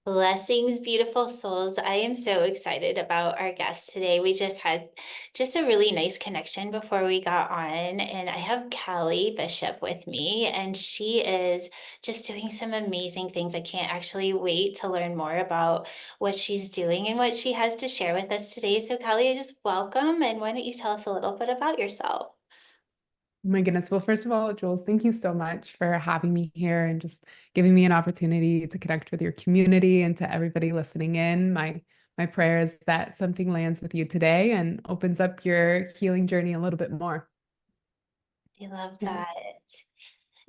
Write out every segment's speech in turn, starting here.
Blessings, beautiful souls. I am so excited about our guest today. We just had just a really nice connection before we got on, and I have Callie Bishop with me, and she is just doing some amazing things. I can't actually wait to learn more about what she's doing and what she has to share with us today. So, Callie, just welcome, and why don't you tell us a little bit about yourself? Oh my goodness. Well, first of all, Jules, thank you so much for having me here and just giving me an opportunity to connect with your community and to everybody listening in. My prayer is that something lands with you today and opens up your healing journey a little bit more. I love that. Yes.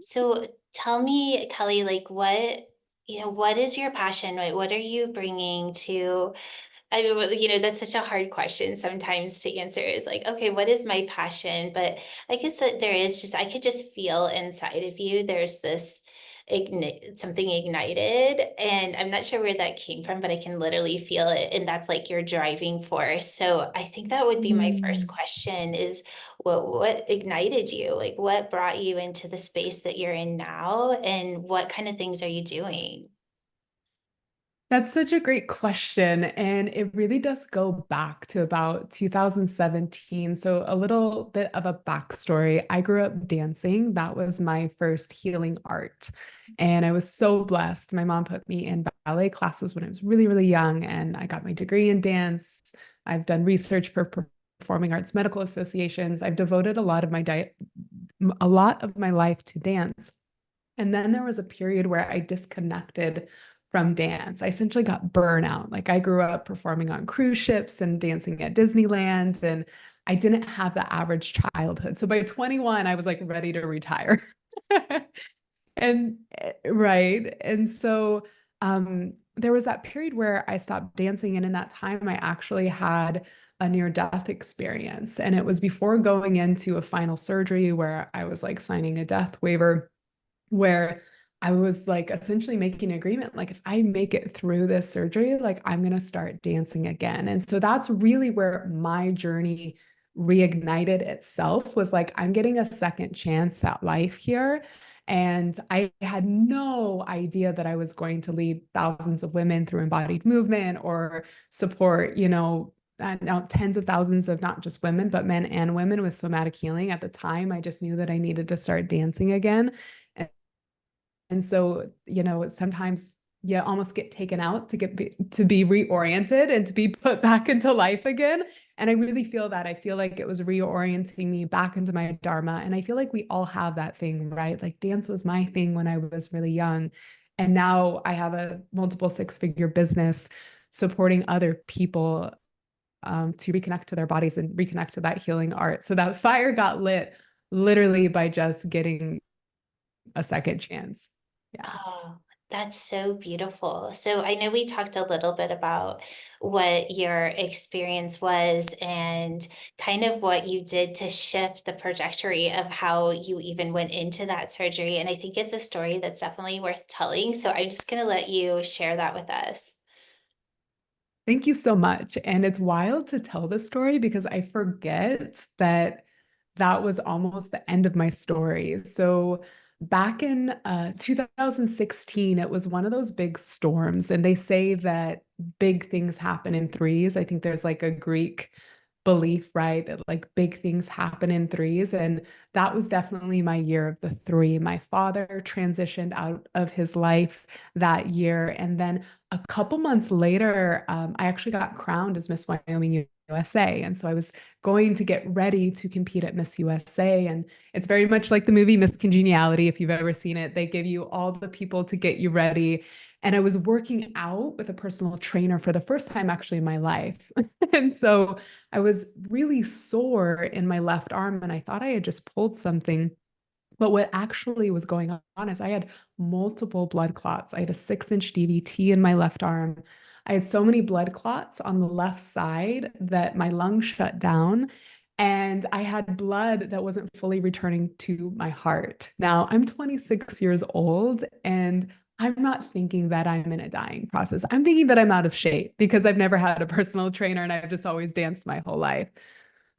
So tell me, Kelly, like what is your passion? What are you bringing to, that's such a hard question sometimes to answer is like, okay, what is my passion? But I guess that there is just, I could just feel inside of you, there's this something ignited. And I'm not sure where that came from, but I can literally feel it. And that's like your driving force. So I think that would be my first Mm. question is what ignited you? Like what brought you into the space that you're in now? And what kind of things are you doing? That's such a great question. And it really does go back to about 2017. So, a little bit of a backstory. I grew up dancing. That was my first healing art. And I was so blessed. My mom put me in ballet classes when I was really, really young, and I got my degree in dance. I've done research for performing arts medical associations. I've devoted a lot of my life to dance. And then there was a period where I disconnected from dance. I essentially got burnout. Like I grew up performing on cruise ships and dancing at Disneyland, and I didn't have the average childhood. So by 21, I was like ready to retire. And right. And so there was that period where I stopped dancing. And in that time, I actually had a near death experience. And it was before going into a final surgery where I was like signing a death waiver where I was like essentially making an agreement like if I make it through this surgery, like I'm going to start dancing again. And so that's really where my journey reignited itself was like I'm getting a second chance at life here. And I had no idea that I was going to lead thousands of women through embodied movement or support, now tens of thousands of not just women, but men and women with somatic healing. At the time, I just knew that I needed to start dancing again. And so, sometimes you almost get taken out to be reoriented and to be put back into life again. And I really feel that. I feel like it was reorienting me back into my dharma. And I feel like we all have that thing, right? Like dance was my thing when I was really young. And now I have a multiple six-figure business supporting other people to reconnect to their bodies and reconnect to that healing art. So that fire got lit literally by just getting a second chance. Yeah. Oh, that's so beautiful. So I know we talked a little bit about what your experience was and kind of what you did to shift the trajectory of how you even went into that surgery. And I think it's a story that's definitely worth telling. So I'm just going to let you share that with us. Thank you so much. And it's wild to tell this story because I forget that that was almost the end of my story. So back in 2016, it was one of those big storms, and they say that big things happen in threes. I think there's like a Greek belief, right? That like big things happen in threes. And that was definitely my year of the three. My father transitioned out of his life that year. And then a couple months later, I actually got crowned as Miss Wyoming USA. And so I was going to get ready to compete at Miss USA. And it's very much like the movie Miss Congeniality, if you've ever seen it. They give you all the people to get you ready. And I was working out with a personal trainer for the first time actually in my life. And so I was really sore in my left arm and I thought I had just pulled something. But what actually was going on is I had multiple blood clots. I had a 6-inch DVT in my left arm. I had so many blood clots on the left side that my lungs shut down. And I had blood that wasn't fully returning to my heart. Now, I'm 26 years old and I'm not thinking that I'm in a dying process. I'm thinking that I'm out of shape because I've never had a personal trainer and I've just always danced my whole life.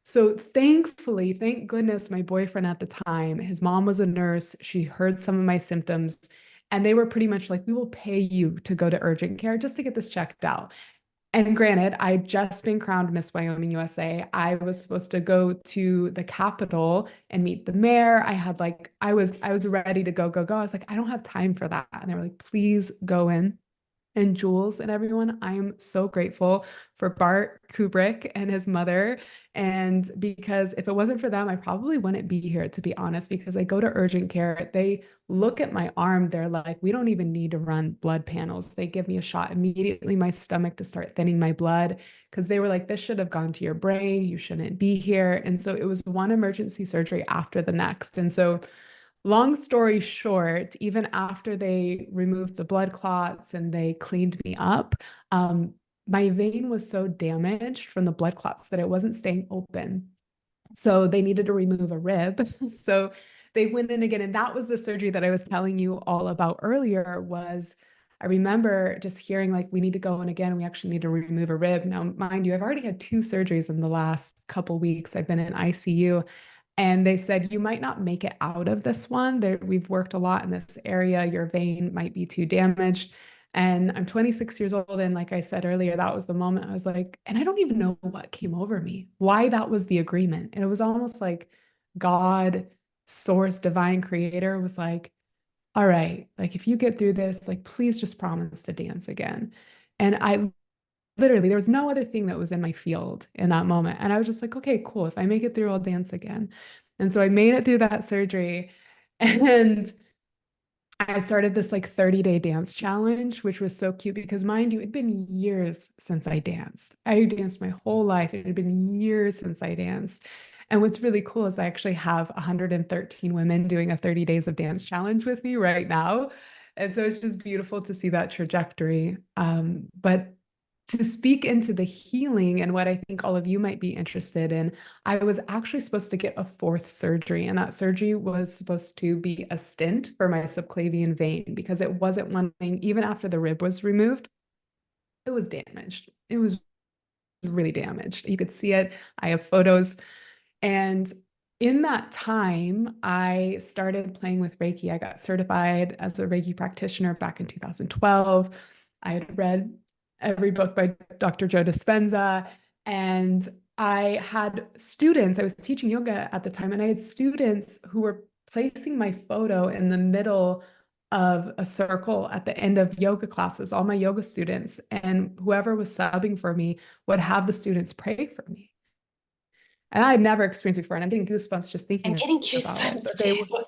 So thankfully, thank goodness, my boyfriend at the time, his mom was a nurse. She heard some of my symptoms And they were pretty much like, we will pay you to go to urgent care just to get this checked out. And granted, I'd just been crowned Miss Wyoming USA. I was supposed to go to the Capitol and meet the mayor. I was ready to go. I was like, I don't have time for that. And they were like, please go in. And Jules and everyone, I'm so grateful for Bart Kubrick and his mother. And because if it wasn't for them, I probably wouldn't be here, to be honest, because I go to urgent care. They look at my arm. They're like, we don't even need to run blood panels. They give me a shot immediately, my stomach to start thinning my blood because they were like, this should have gone to your brain. You shouldn't be here. And so it was one emergency surgery after the next. And so long story short, even after they removed the blood clots and they cleaned me up, my vein was so damaged from the blood clots that it wasn't staying open. So they needed to remove a rib. So they went in again. And that was the surgery that I was telling you all about earlier was I remember just hearing like, we need to go in again. We actually need to remove a rib. Now, mind you, I've already had 2 surgeries in the last couple weeks. I've been in ICU. And they said, you might not make it out of this one. We've worked a lot in this area. Your vein might be too damaged. And I'm 26 years old. And like I said earlier, that was the moment I was like, and I don't even know what came over me, why that was the agreement. And it was almost like God, source, divine creator was like, all right, like if you get through this, like please just promise to dance again. And I literally, there was no other thing that was in my field in that moment. And I was just like, okay, cool. If I make it through, I'll dance again. And so I made it through that surgery. And I started this like 30-day dance challenge, which was so cute because, mind you, it'd been years since I danced. I danced my whole life. It had been years since I danced. And what's really cool is I actually have 113 women doing a 30 days of dance challenge with me right now. And so it's just beautiful to see that trajectory. But to speak into the healing and what I think all of you might be interested in, I was actually supposed to get a fourth surgery, and that surgery was supposed to be a stent for my subclavian vein because it wasn't one thing, even after the rib was removed, it was damaged. It was really damaged. You could see it. I have photos. And in that time, I started playing with Reiki. I got certified as a Reiki practitioner back in 2012. I had read every book by Dr. Joe Dispenza. And I had students, I was teaching yoga at the time, and I had students who were placing my photo in the middle of a circle at the end of yoga classes, all my yoga students. And whoever was subbing for me would have the students pray for me. And I had never experienced before, and I'm getting goosebumps just I'm thinking getting about it. goosebumps But they too. would,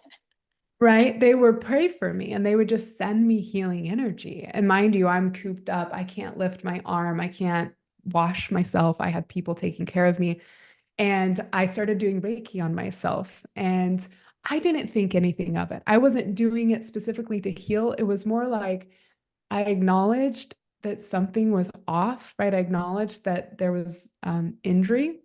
right? They would pray for me and they would just send me healing energy. And mind you, I'm cooped up. I can't lift my arm. I can't wash myself. I had people taking care of me. And I started doing Reiki on myself. And I didn't think anything of it. I wasn't doing it specifically to heal. It was more like I acknowledged that something was off, right? I acknowledged that there was injury,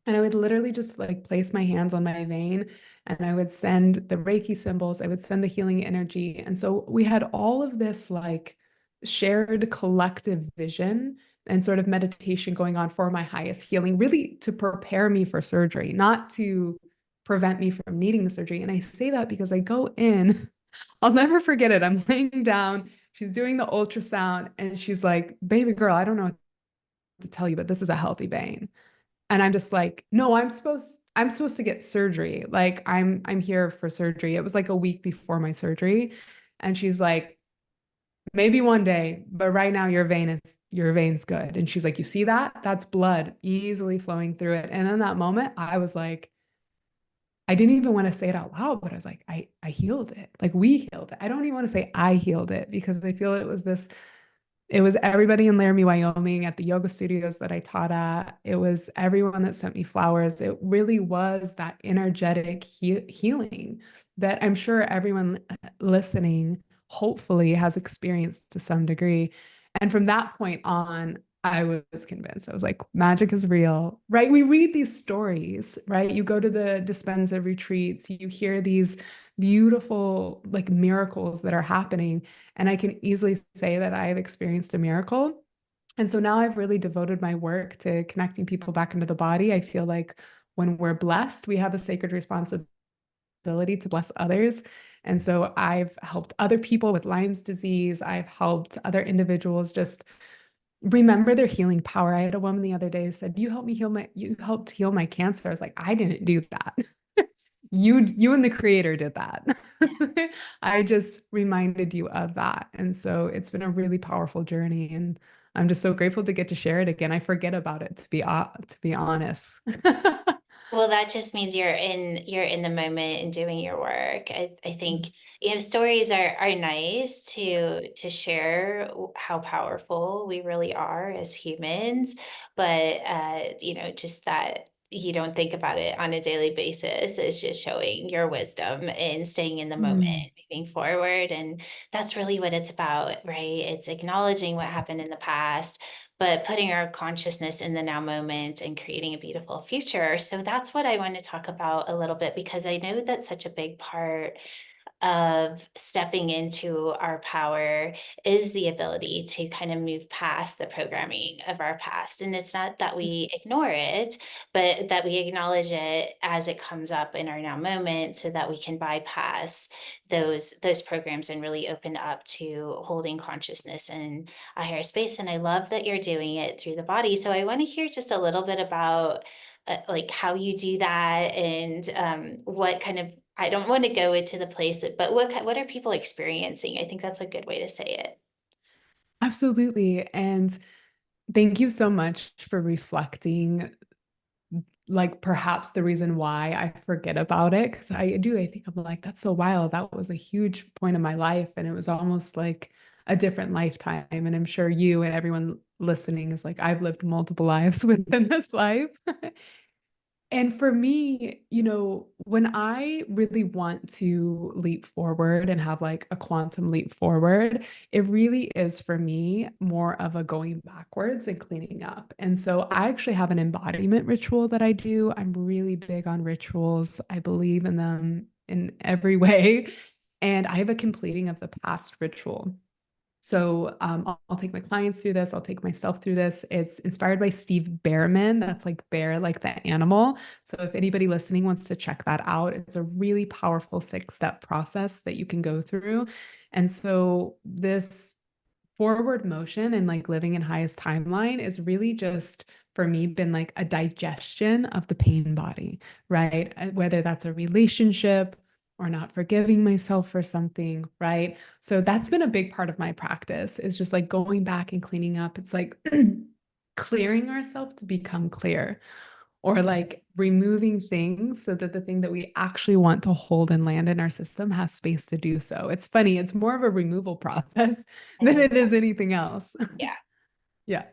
and I would literally just like place my hands on my vein and I would send the Reiki symbols, I would send the healing energy. And so we had all of this like shared collective vision and sort of meditation going on for my highest healing, really to prepare me for surgery, not to prevent me from needing the surgery. And I say that because I go in, I'll never forget it. I'm laying down, she's doing the ultrasound, and she's like, baby girl, I don't know what to tell you, but this is a healthy vein. And I'm just like, no, I'm supposed to get surgery. Like I'm here for surgery. It was like a week before my surgery. And she's like, maybe one day, but right now your vein's good. And she's like, you see that? That's blood easily flowing through it. And in that moment, I was like, I didn't even want to say it out loud, but I was like, I healed it. Like we healed it. I don't even want to say I healed it because I feel it was everybody in Laramie, Wyoming at the yoga studios that I taught at. It was everyone that sent me flowers. It really was that energetic healing that I'm sure everyone listening hopefully has experienced to some degree. And from that point on, I was convinced. I was like, magic is real, right? We read these stories, right? You go to the Dispenza retreats, you hear these beautiful like miracles that are happening. And I can easily say that I've experienced a miracle. And so now I've really devoted my work to connecting people back into the body. I feel like when we're blessed, we have a sacred responsibility ability to bless others. And so I've helped other people with Lyme's disease. I've helped other individuals just remember their healing power. I had a woman the other day who said, you helped heal my cancer. I was like, I didn't do that. You and the creator did that. I just reminded you of that. And so it's been a really powerful journey. And I'm just so grateful to get to share it again. I forget about it to be honest. Well, that just means you're in the moment and doing your work. I think, stories are nice to share how powerful we really are as humans, but just that you don't think about it on a daily basis is just showing your wisdom and staying in the moment, Mm. moving forward. And that's really what it's about, right? It's acknowledging what happened in the past, but putting our consciousness in the now moment and creating a beautiful future. So that's what I want to talk about a little bit, because I know that's such a big part of stepping into our power is the ability to kind of move past the programming of our past. And it's not that we ignore it, but that we acknowledge it as it comes up in our now moment so that we can bypass those programs and really open up to holding consciousness in a higher space. And I love that you're doing it through the body. So I want to hear just a little bit about like how you do that and what kind of, I don't want to go into the place that, but what are people experiencing? I think that's a good way to say it. Absolutely. And thank you so much for reflecting, like perhaps the reason why I forget about it. Cause I think I'm like, that's so wild. That was a huge point in my life. And it was almost like a different lifetime. And I'm sure you and everyone listening is like, I've lived multiple lives within this life. And for me, when I really want to leap forward and have like a quantum leap forward, it really is for me more of a going backwards and cleaning up. And so I actually have an embodiment ritual that I do. I'm really big on rituals, I believe in them in every way. And I have a completing of the past ritual. So I'll take my clients through this. I'll take myself through this. It's inspired by Steve Behrman. That's like bear, like the animal. So if anybody listening wants to check that out, it's a really powerful 6-step process that you can go through. And so this forward motion and like living in highest timeline is really just for me been like a digestion of the pain body, right? Whether that's a relationship or not forgiving myself for something, right? So that's been a big part of my practice is just like going back and cleaning up. It's like clearing ourselves to become clear or like removing things so that the thing that we actually want to hold and land in our system has space to do so. It's funny, it's more of a removal process I than love it is anything else. Yeah. Yeah.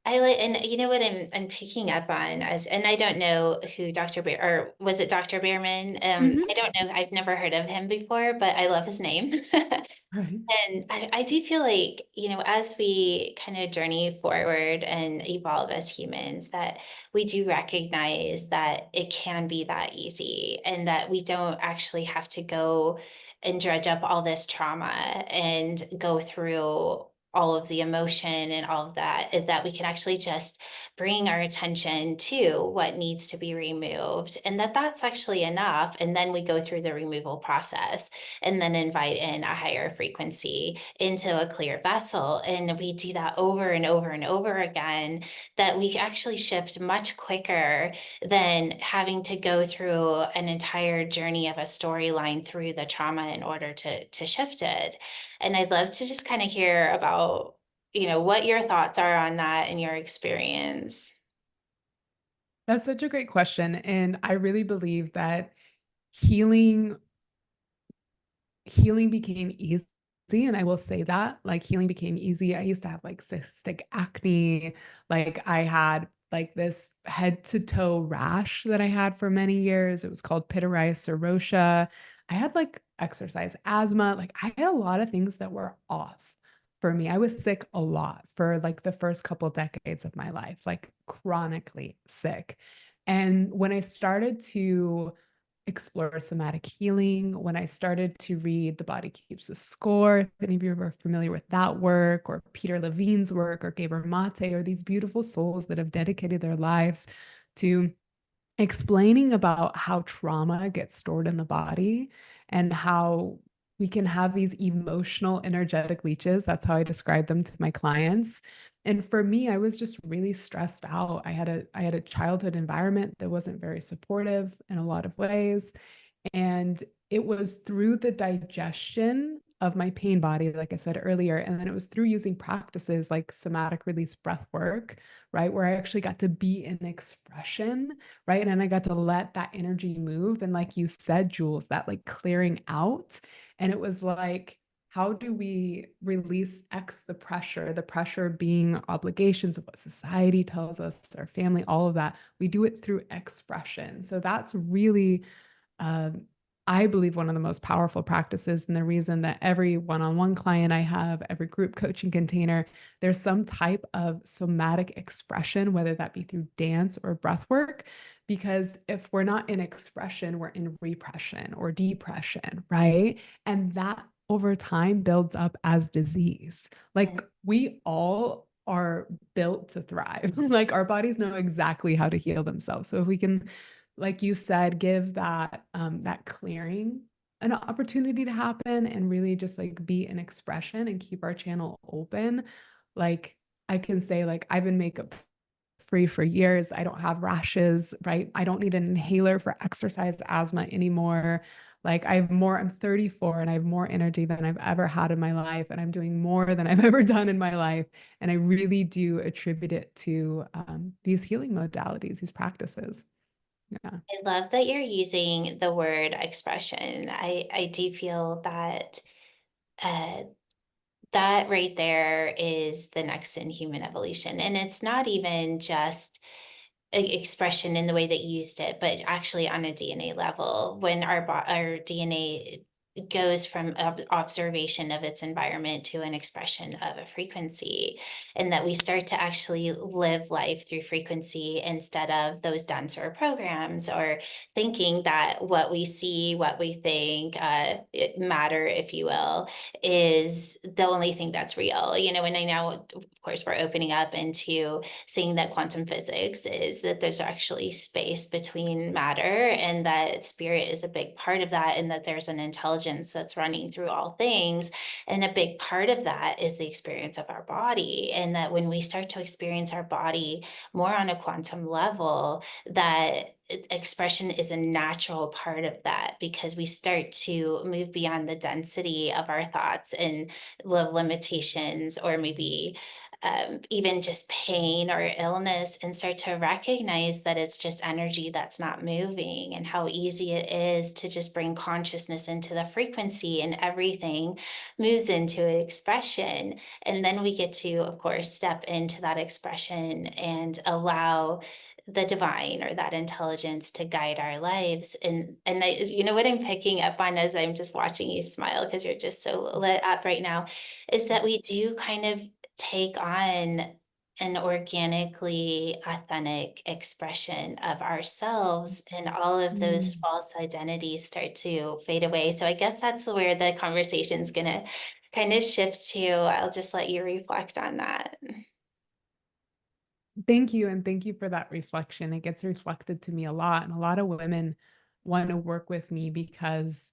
I like, and you know what I'm picking up on as, and I don't know who Dr. Bear, or was it Dr. Behrman? I Mhm. don't know. I've never heard of him before, but I love his name. Right. And I do feel like, as we kind of journey forward and evolve as humans, that we do recognize that it can be that easy and that we don't actually have to go and dredge up all this trauma and go through all of the emotion and all of that, that we can actually just bring our attention to what needs to be removed and that's actually enough. And then we go through the removal process and then invite in a higher frequency into a clear vessel. And we do that over and over and over again, that we actually shift much quicker than having to go through an entire journey of a storyline through the trauma in order to shift it. And I'd love to just kind of hear about, what your thoughts are on that and your experience. That's such a great question. And I really believe that healing healing became easy. And I will say that like healing became easy. I used to have like cystic acne. Like I had like this head to toe rash that I had for many years. It was called pityriasis serosa. I had like exercise asthma. Like I had a lot of things that were off for me. I was sick a lot for like the first couple decades of my life, like chronically sick. And when I started to explore somatic healing, when I started to read The Body Keeps the Score, if any of you are familiar with that work, or Peter Levine's work, or Gabor Mate, or these beautiful souls that have dedicated their lives to explaining about how trauma gets stored in the body and how we can have these emotional energetic leeches. That's how I describe them to my clients. And for me, I was just really stressed out. I had a childhood environment that wasn't very supportive in a lot of ways. And it was through the digestion of my pain body, like I said earlier. And then it was through using practices like somatic release breath work, right? Where I actually got to be in expression, right? And I got to let that energy move. And like you said, Jules, that like clearing out. And it was like, how do we release X the pressure being obligations of what society tells us, our family, all of that. We do it through expression. So that's really um, I believe one of the most powerful practices, and the reason that every one on one client I have, every group coaching container, there's some type of somatic expression, whether that be through dance or breath work. Because if we're not in expression, we're in repression or depression, right? And that over time builds up as disease. Like we all are built to thrive. Like our bodies know exactly how to heal themselves. So if we can, like you said, give that clearing an opportunity to happen and really just like be an expression and keep our channel open. Like I can say like I've been makeup free for years. I don't have rashes, right? I don't need an inhaler for exercise asthma anymore. Like I'm 34 and I have more energy than I've ever had in my life. And I'm doing more than I've ever done in my life. And I really do attribute it to these healing modalities, these practices. Yeah. I love that you're using the word expression. I do feel that uh, that right there is the next in human evolution, and it's not even just expression in the way that you used it, but actually on a DNA level, when our DNA goes from observation of its environment to an expression of a frequency, and that we start to actually live life through frequency instead of those denser programs or thinking that what we see, what we think, matter, if you will, is the only thing that's real. And I know, of course, we're opening up into seeing that quantum physics is that there's actually space between matter and that spirit is a big part of that, and that there's an intelligence that's running through all things. And a big part of that is the experience of our body. And that when we start to experience our body more on a quantum level, that expression is a natural part of that because we start to move beyond the density of our thoughts and the limitations or maybe even just pain or illness, and start to recognize that it's just energy that's not moving, and how easy it is to just bring consciousness into the frequency and everything moves into expression. And then we get to, of course, step into that expression and allow the divine or that intelligence to guide our lives. And what I'm picking up on as I'm just watching you smile, because you're just so lit up right now, is that we do kind of take on an organically authentic expression of ourselves, and all of those Mm. false identities start to fade away. So I guess that's where the conversation's gonna kind of shift to. I'll just let you reflect on that. Thank you. And thank you for that reflection. It gets reflected to me a lot. And a lot of women want to work with me because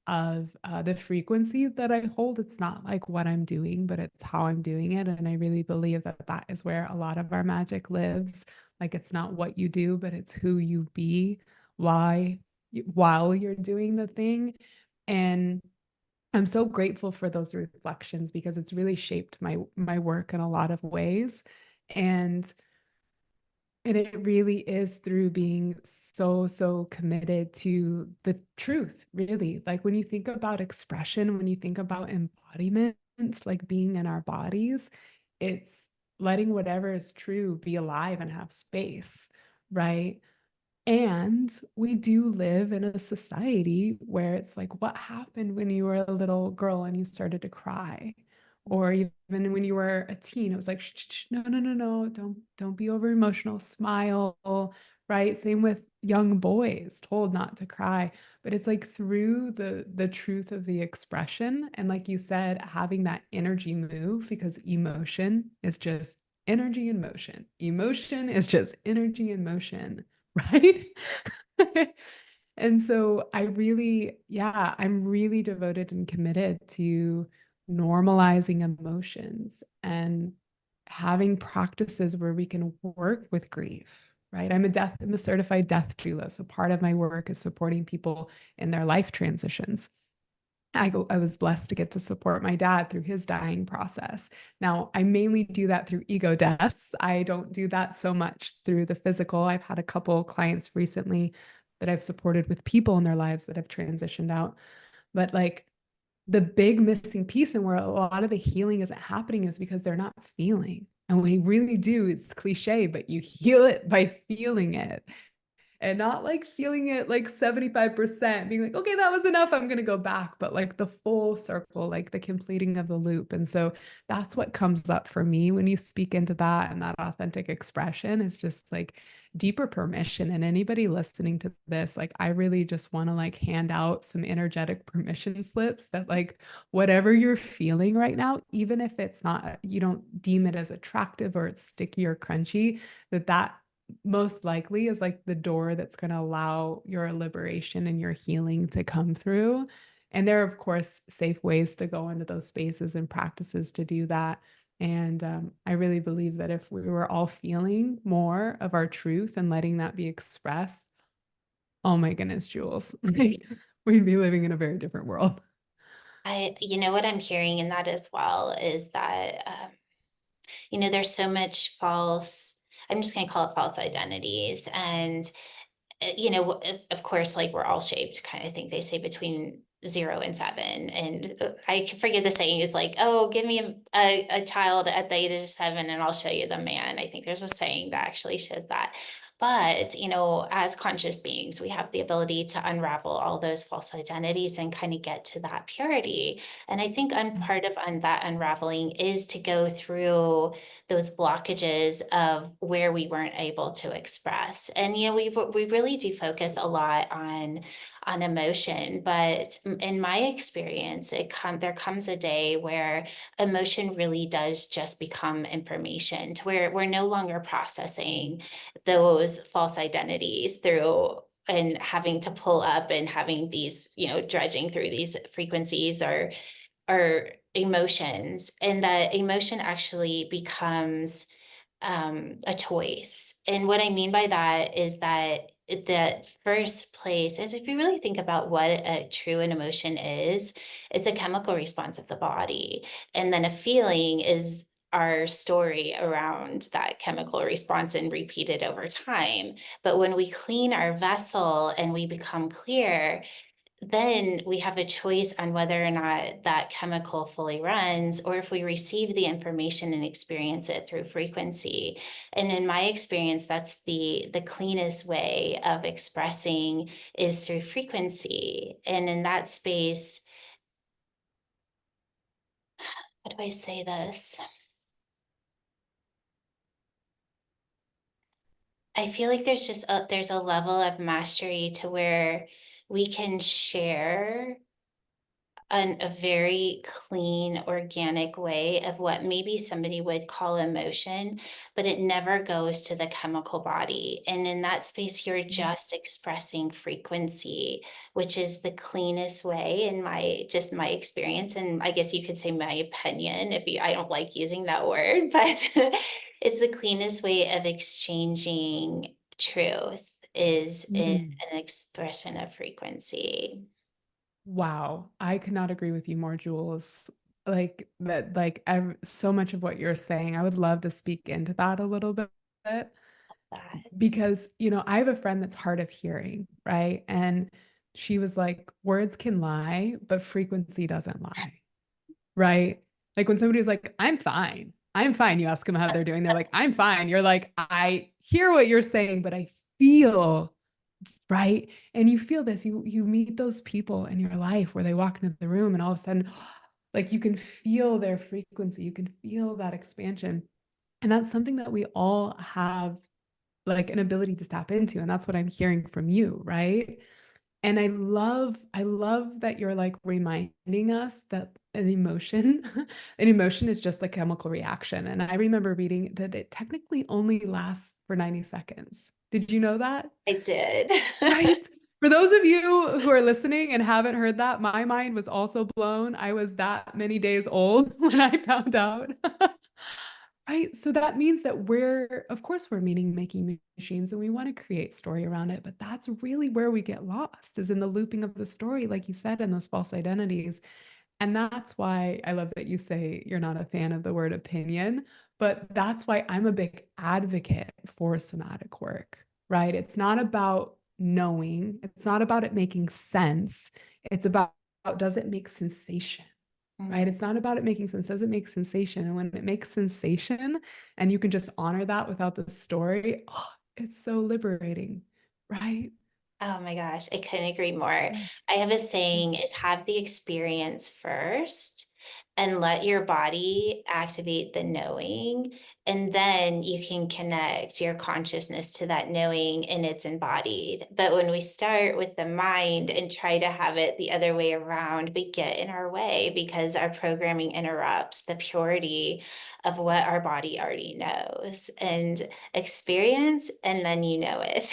of the frequency that I hold. It's not like what I'm doing, but it's how I'm doing it. And I really believe that that is where a lot of our magic lives. Like it's not what you do, but it's who you be, why, while you're doing the thing. And I'm so grateful for those reflections because it's really shaped my work in a lot of ways. And it really is through being so committed to the truth, really. Like when you think about expression, when you think about embodiment, like being in our bodies, it's letting whatever is true be alive and have space, right? And we do live in a society where it's like, what happened when you were a little girl and you started to cry? Or even when you were a teen, it was like, shh, shh, shh, no, no, no, no, don't be over emotional, smile, right? Same with young boys, told not to cry. But it's like through the truth of the expression, and like you said, having that energy move, because emotion is just energy in motion. Emotion is just energy in motion, right? And so I'm really devoted and committed to normalizing emotions and having practices where we can work with grief, right? I'm a certified death doula. So part of my work is supporting people in their life transitions. I was blessed to get to support my dad through his dying process. Now, I mainly do that through ego deaths. I don't do that so much through the physical. I've had a couple clients recently that I've supported with people in their lives that have transitioned out. But like the big missing piece and where a lot of the healing isn't happening is because they're not feeling. And we really do, it's cliche, but you heal it by feeling it and not like feeling it like 75%, being like, okay, that was enough. I'm going to go back, but like the full circle, like the completing of the loop. And so that's what comes up for me when you speak into that and that authentic expression is just like deeper permission. And anybody listening to this, like, I really just want to like hand out some energetic permission slips that like whatever you're feeling right now, even if it's not, you don't deem it as attractive or it's sticky or crunchy, that most likely is like the door that's going to allow your liberation and your healing to come through. And there are, of course, safe ways to go into those spaces and practices to do that. And I really believe that if we were all feeling more of our truth and letting that be expressed, oh my goodness, Jules, like, we'd be living in a very different world. What I'm hearing in that as well is that, there's so much I'm just going to call it false identities. And of course, like we're all shaped, kind of think they say between 0 and 7. And I forget the saying is like, oh, give me a child at the age of 7 and I'll show you the man. I think there's a saying that actually says that. But, as conscious beings, we have the ability to unravel all those false identities and kind of get to that purity. And I think part of that unraveling is to go through those blockages of where we weren't able to express. And we really do focus a lot on emotion, but in my experience, there comes a day where emotion really does just become information, to where we're no longer processing those false identities through and having to pull up and having these, dredging through these frequencies or emotions, and that emotion actually becomes a choice. And what I mean by that is that the first place is, if you really think about what a true an emotion is, it's a chemical response of the body. And then a feeling is our story around that chemical response and repeated over time. But when we clean our vessel and we become clear, then we have a choice on whether or not that chemical fully runs, or if we receive the information and experience it through frequency. And in my experience, that's the cleanest way of expressing is through frequency. And in that space, how do I say this? I feel like there's a level of mastery to where we can share a very clean, organic way of what maybe somebody would call emotion, but it never goes to the chemical body. And in that space, you're just expressing frequency, which is the cleanest way in my experience. And I guess you could say my opinion, I don't like using that word, but it's the cleanest way of exchanging truth is in Mm. an expression of frequency. Wow, I could not agree with you more, Jules. Like that, like so much of what you're saying, I would love to speak into that a little bit That. because, I have a friend that's hard of hearing, right? And she was like, words can lie, but frequency doesn't lie, right? Like when somebody's like, I'm fine. You ask them how they're doing, they're like, I'm fine. You're like, I hear what you're saying, but I feel right. And you feel this, you meet those people in your life where they walk into the room and all of a sudden, like you can feel their frequency, you can feel that expansion. And that's something that we all have like an ability to tap into. And that's what I'm hearing from you, right? And I love that you're like reminding us that an emotion is just a chemical reaction. And I remember reading that it technically only lasts for 90 seconds. Did you know that? I did. Right? For those of you who are listening and haven't heard that, my mind was also blown. I was that many days old when I found out. Right. So that means that of course, we're meaning making machines and we want to create story around it, but that's really where we get lost is in the looping of the story, like you said, in those false identities. And that's why I love that you say you're not a fan of the word opinion, but that's why I'm a big advocate for somatic work, right? It's not about knowing, it's not about it making sense. It's about does it make sensation? Right? Mhm. It's not about it making sense. Does it make sensation? And when it makes sensation and you can just honor that without the story, oh, it's so liberating, right? Oh my gosh, I couldn't agree more. Yeah. I have a saying is have the experience first and let your body activate the knowing. And then you can connect your consciousness to that knowing and it's embodied. But when we start with the mind and try to have it the other way around, we get in our way because our programming interrupts the purity of what our body already knows and experience, and then you know it.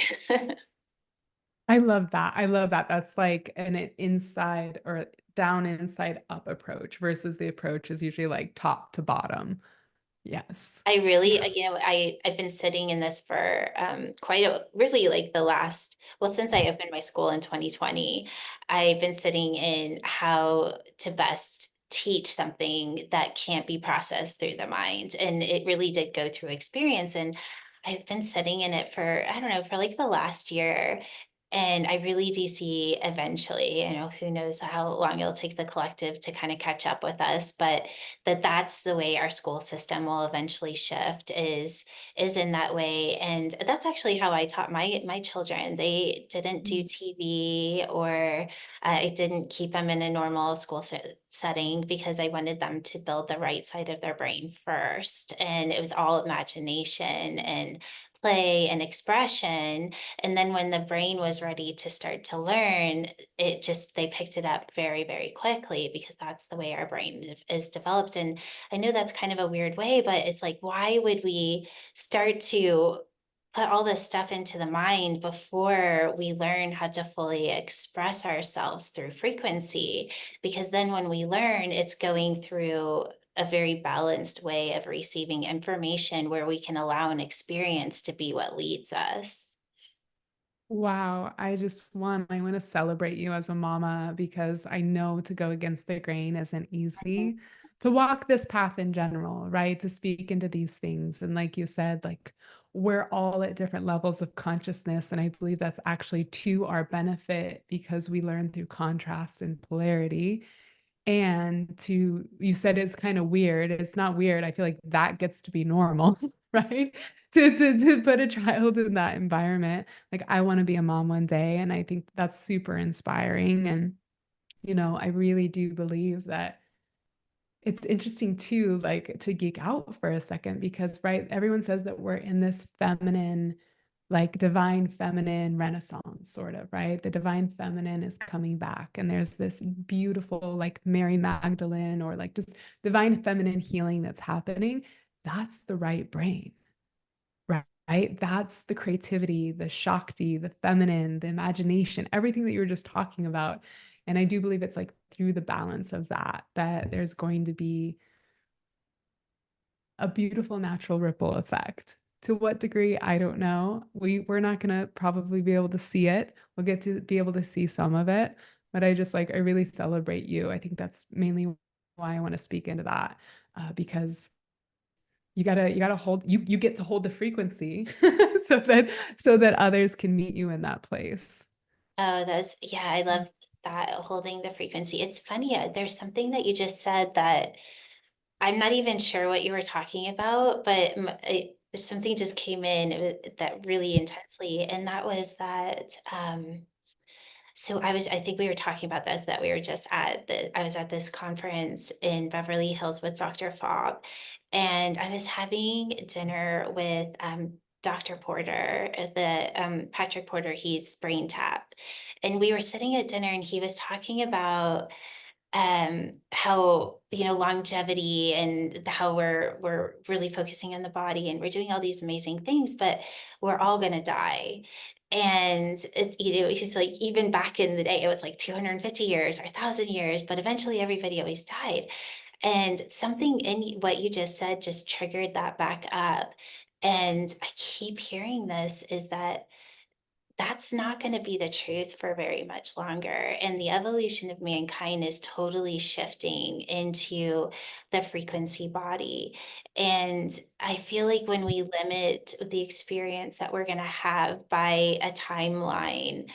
I love that. I love that. That's like an inside or down, inside up approach versus the approach is usually like top to bottom. Yes. I really, Yeah. I've been sitting in this for quite a really like the last, well, since I opened my school in 2020, I've been sitting in how to best teach something that can't be processed through the mind. And it really did go through experience. And I've been sitting in it for, I don't know, for like the last year. And I really do see eventually, who knows how long it'll take the collective to kind of catch up with us, but that's the way our school system will eventually shift is in that way. And that's actually how I taught my children. They didn't do Mm. TV, or I didn't keep them in a normal school setting because I wanted them to build the right side of their brain first. And it was all imagination and play and expression. And then when the brain was ready to start to learn, they picked it up very, very quickly because that's the way our brain is developed. And I know that's kind of a weird way, but it's like, why would we start to put all this stuff into the mind before we learn how to fully express ourselves through frequency? Because then when we learn, it's going through a very balanced way of receiving information where we can allow an experience to be what leads us. Wow, I want to celebrate you as a mama because I know to go against the grain isn't easy. To walk this path in general, right? To speak into these things. And like you said, like we're all at different levels of consciousness. And I believe that's actually to our benefit because we learn through contrast and polarity. And you said it's kind of weird. It's not weird. I feel like that gets to be normal, right? To put a child in that environment. Like I want to be a mom one day. And I think that's super inspiring. And, I really do believe that it's interesting too, like to geek out for a second because, right, everyone says that we're in this feminine, like divine feminine renaissance, sort of, right? The divine feminine is coming back. And there's this beautiful, like Mary Magdalene or like just divine feminine healing that's happening. That's the right brain, right? Right? That's the creativity, the Shakti, the feminine, the imagination, everything that you were just talking about. And I do believe it's like through the balance of that there's going to be a beautiful natural ripple effect. To what degree, I don't know. We're not gonna probably be able to see it. We'll get to be able to see some of it, but I really celebrate you. I think that's mainly why I want to speak into that because you gotta hold you get to hold the frequency so that others can meet you in that place. Oh, yeah, I love that, holding the frequency. It's funny, there's something that you just said that I'm not even sure what you were talking about, but something just came in that really intensely, and that was that. So I think we were talking about this, that we were just I was at this conference in Beverly Hills with Dr. Fobb, and I was having dinner with Dr. Porter, Patrick Porter, he's Brain Tap. And we were sitting at dinner and he was talking about how, longevity and how we're really focusing on the body and we're doing all these amazing things, but we're all gonna die. And he's like, even back in the day, it was like 250 years or 1,000 years, but eventually everybody always died. And something in what you just said just triggered that back up. And I keep hearing this is that that's not going to be the truth for very much longer. And the evolution of mankind is totally shifting into the frequency body. And I feel like when we limit the experience that we're going to have by a timeline,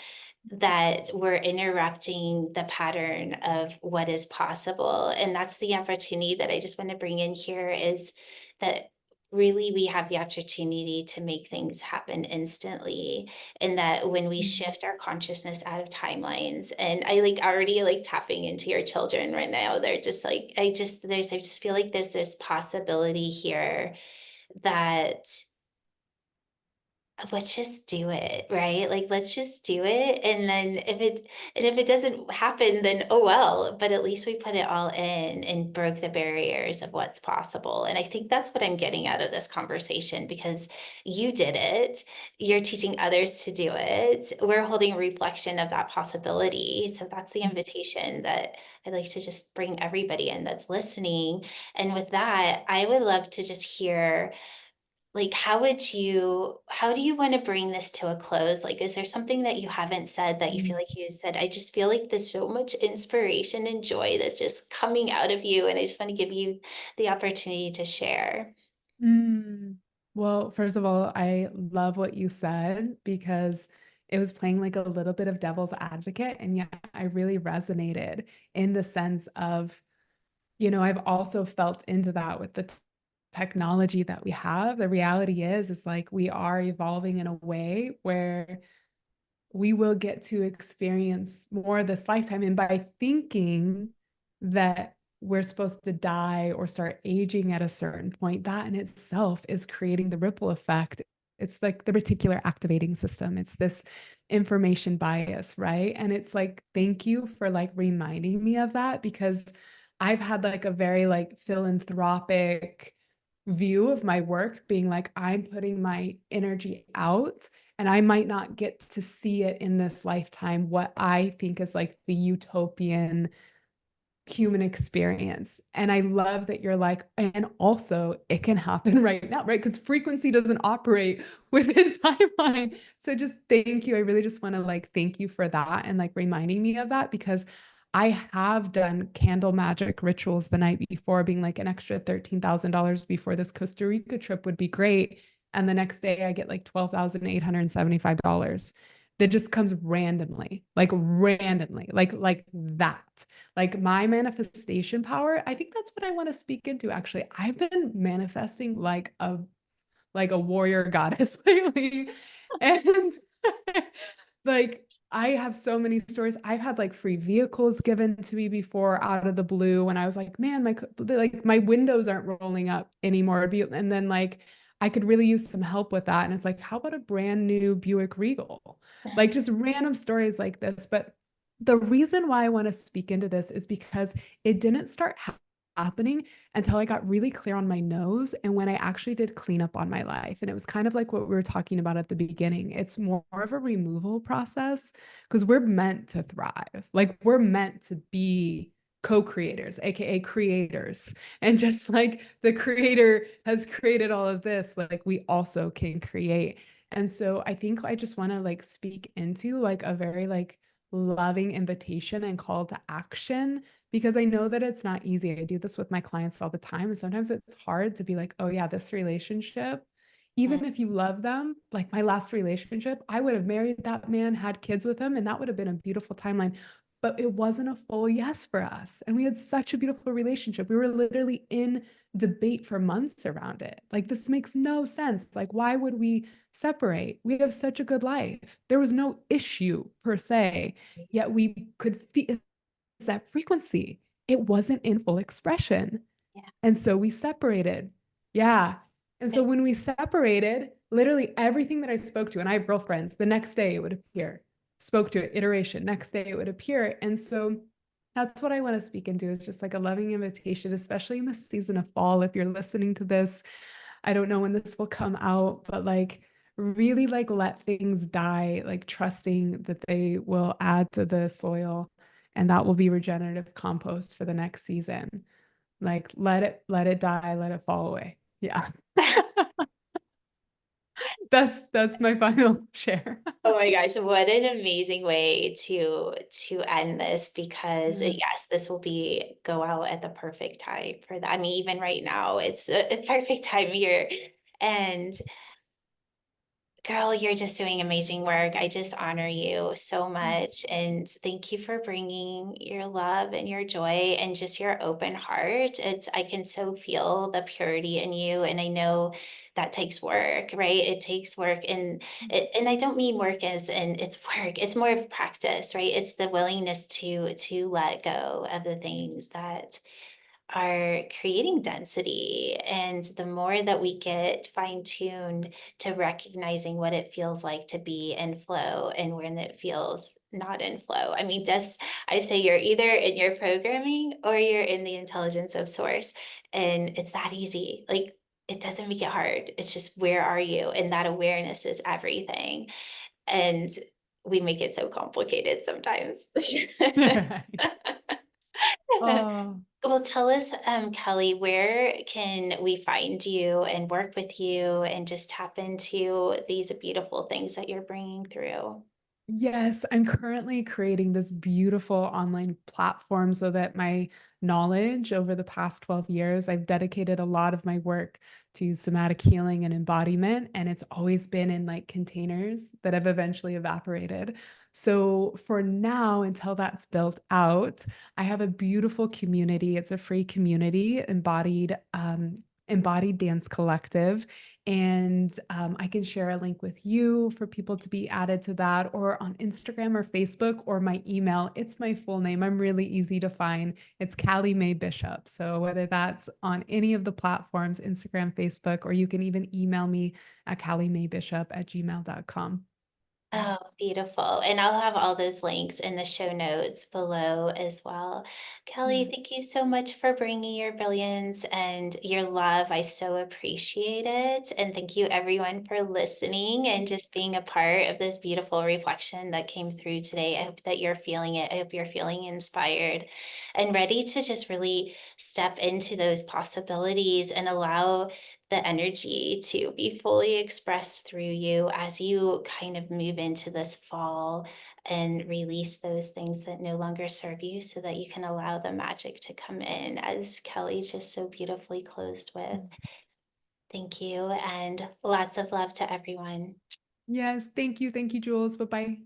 that we're interrupting the pattern of what is possible. And that's the opportunity that I just want to bring in here is that really we have the opportunity to make things happen instantly. And that when we shift our consciousness out of timelines, and I like already like tapping into your children right now, they're just like, I just feel like there's this possibility here that let's just do it, right? Like, let's just do it. And if it doesn't happen, then oh well, but at least we put it all in and broke the barriers of what's possible. And I think that's what I'm getting out of this conversation because you did it. You're teaching others to do it. We're holding a reflection of that possibility. So that's the invitation that I'd like to just bring everybody in that's listening. And with that, I would love to just hear like how do you want to bring this to a close? Like, is there something that you haven't said that you feel like you said? I just feel like there's so much inspiration and joy that's just coming out of you, and I just want to give you the opportunity to share. Mm. Well, first of all, I love what you said because it was playing like a little bit of devil's advocate. And yet I really resonated in the sense of, I've also felt into that with the technology that we have. The reality is like we are evolving in a way where we will get to experience more this lifetime. And by thinking that we're supposed to die or start aging at a certain point, that in itself is creating the ripple effect. It's like the reticular activating system. It's this information bias, right? And it's like, thank you for like reminding me of that because I've had like a very like philanthropic view of my work being like, I'm putting my energy out and I might not get to see it in this lifetime, what I think is like the utopian human experience. And I love that you're like, and also it can happen right now, right? Because frequency doesn't operate within timeline. So just thank you. I really just want to like thank you for that and like reminding me of that because I have done candle magic rituals the night before, being like an extra $13,000 before this Costa Rica trip would be great. And the next day I get like $12,875 that just comes randomly, like that. Like my manifestation power, I think that's what I want to speak into actually. I've been manifesting like a warrior goddess lately. And like I have so many stories. I've had like free vehicles given to me before out of the blue when I was like, man, my windows aren't rolling up anymore. And then like I could really use some help with that. And it's like, how about a brand new Buick Regal? Like just random stories like this. But the reason why I want to speak into this is because it didn't start happening until I got really clear on my nose and when I actually did cleanup on my life. And it was kind of like what we were talking about at the beginning. It's more of a removal process because we're meant to thrive. Like we're meant to be co-creators, aka creators. And just like the creator has created all of this, like we also can create. And so I think I just want to like speak into like a very like loving invitation and call to action because I know that it's not easy. I do this with my clients all the time. And sometimes it's hard to be like, oh, yeah, this relationship, even if you love them, like my last relationship, I would have married that man, had kids with him, and that would have been a beautiful timeline. But it wasn't a full yes for us. And we had such a beautiful relationship. We were literally in debate for months around it. Like, this makes no sense. Like, why would we separate? We have such a good life. There was no issue per se, yet we could feel that frequency. It wasn't in full expression. Yeah. And so we separated. Yeah. And so It- when we separated, literally everything that I spoke to, and I have girlfriends, the next day it would appear, spoke to it, iteration, next day it would appear. And so That's what I want to speak into. It's just like a loving invitation, especially in the season of fall. If you're listening to this, I don't know when this will come out, but like really like let things die, like trusting that they will add to the soil and that will be regenerative compost for the next season. Like let it die, let it fall away. Yeah. That's my final share. Oh my gosh, what an amazing way to end this because Yeah. yes, this will be go out at the perfect time for that. I mean, even right now, it's a perfect time here. And girl, you're just doing amazing work. I just honor you so much. And thank you for bringing your love and your joy and just your open heart. I can so feel the purity in you. And I know that takes work, right? It takes work. And I don't mean work as in it's work. It's more of practice, right? It's the willingness to let go of the things that are creating density. And the more that we get fine tuned to recognizing what it feels like to be in flow and when it feels not in flow. I mean, just I say you're either in your programming or you're in the intelligence of source. And it's that easy. Like it doesn't make it hard. It's just where are you? And that awareness is everything. And we make it so complicated sometimes. Right. Oh, Well, tell us, Kelly, where can we find you and work with you and just tap into these beautiful things that you're bringing through? yes, I'm currently creating this beautiful online platform so that my knowledge over the past 12 years, I've dedicated a lot of my work to somatic healing and embodiment, and it's always been in like containers that have eventually evaporated. So for now, until that's built out, I have a beautiful community. It's a free community, embodied dance collective. And I can share a link with you for people to be added to that, or on Instagram or Facebook, or my email. It's my full name. I'm really easy to find. It's Callie Mae Bishop. So whether that's on any of the platforms, Instagram, Facebook, or you can even email me at calliemaebishop@gmail.com. Oh, beautiful. And I'll have all those links in the show notes below as well. Kelly, Yeah. thank you so much for bringing your brilliance and your love. I so appreciate it. And thank you, everyone, for listening and just being a part of this beautiful reflection that came through today. I hope that you're feeling it. I hope you're feeling inspired and ready to just really step into those possibilities and allow the energy to be fully expressed through you as you kind of move into this fall and release those things that no longer serve you so that you can allow the magic to come in, as Kelly just so beautifully closed with. Thank you, and lots of love to everyone. Yes. Thank you. Thank you, Jules. Bye bye.